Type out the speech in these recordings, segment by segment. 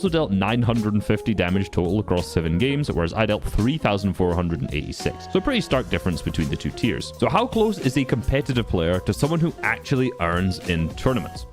Also dealt 950 damage total across 7 games, whereas I dealt 3,486. So a pretty stark difference between the 2 tiers. So how close is a competitive player to someone who actually earns in tournaments?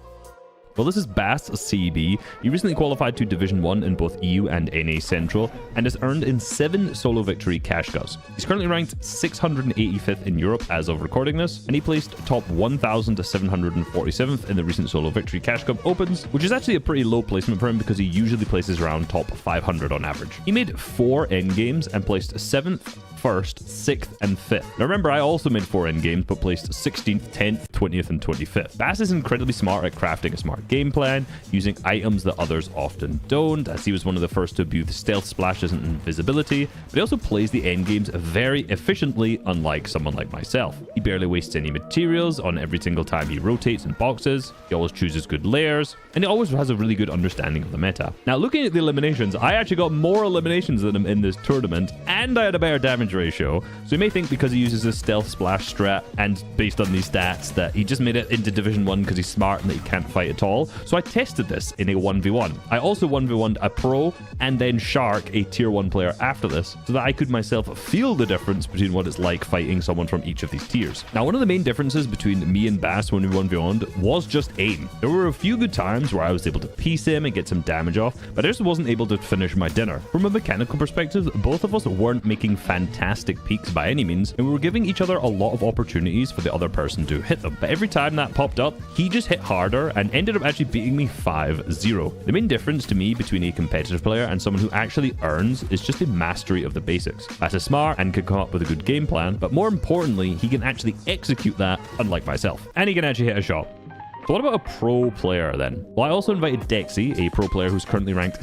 Well, this is Bass CB. He recently qualified to Division 1 in both EU and NA Central and has earned in 7 solo victory cash cows. He's currently ranked 685th in Europe as of recording this, and he placed top 1,747th in the recent solo victory cash cup opens, which is actually a pretty low placement for him because he usually places around top 500 on average. He made 4 end games and placed 7th, 1st, 6th, and 5th. Now remember, I also made 4 end games, but placed 16th, 10th, 20th, and 25th. Bass is incredibly smart at crafting a smart game plan, using items that others often don't, as he was one of the first to abuse stealth splashes and invisibility, but he also plays the end games very efficiently, unlike someone like myself. He barely wastes any materials on every single time he rotates in boxes, he always chooses good layers, and he always has a really good understanding of the meta. Now looking at the eliminations, I actually got more eliminations than him in this tournament, and I had a better damage ratio, so you may think because he uses a stealth splash strat and based on these stats that he just made it into Division 1 because he's smart and that he can't fight at all. So I tested this in a 1v1. I also 1v1'd a pro and then Shark, a tier 1 player after this, so that I could myself feel the difference between what it's like fighting someone from each of these tiers. Now one of the main differences between me and Bass when we 1v1'd was just aim. There were a few good times where I was able to piece him and get some damage off, but I just wasn't able to finish my dinner. From a mechanical perspective, both of us weren't making fantastic peaks by any means, and we were giving each other a lot of opportunities for the other person to hit them. But every time that popped up, he just hit harder and ended up actually beating me 5-0. The main difference to me between a competitive player and someone who actually earns is just the mastery of the basics. Bass is smart and can come up with a good game plan, but more importantly, he can actually execute that, unlike myself. And he can actually hit a shot. So what about a pro player then? Well, I also invited Dexy, a pro player who's currently ranked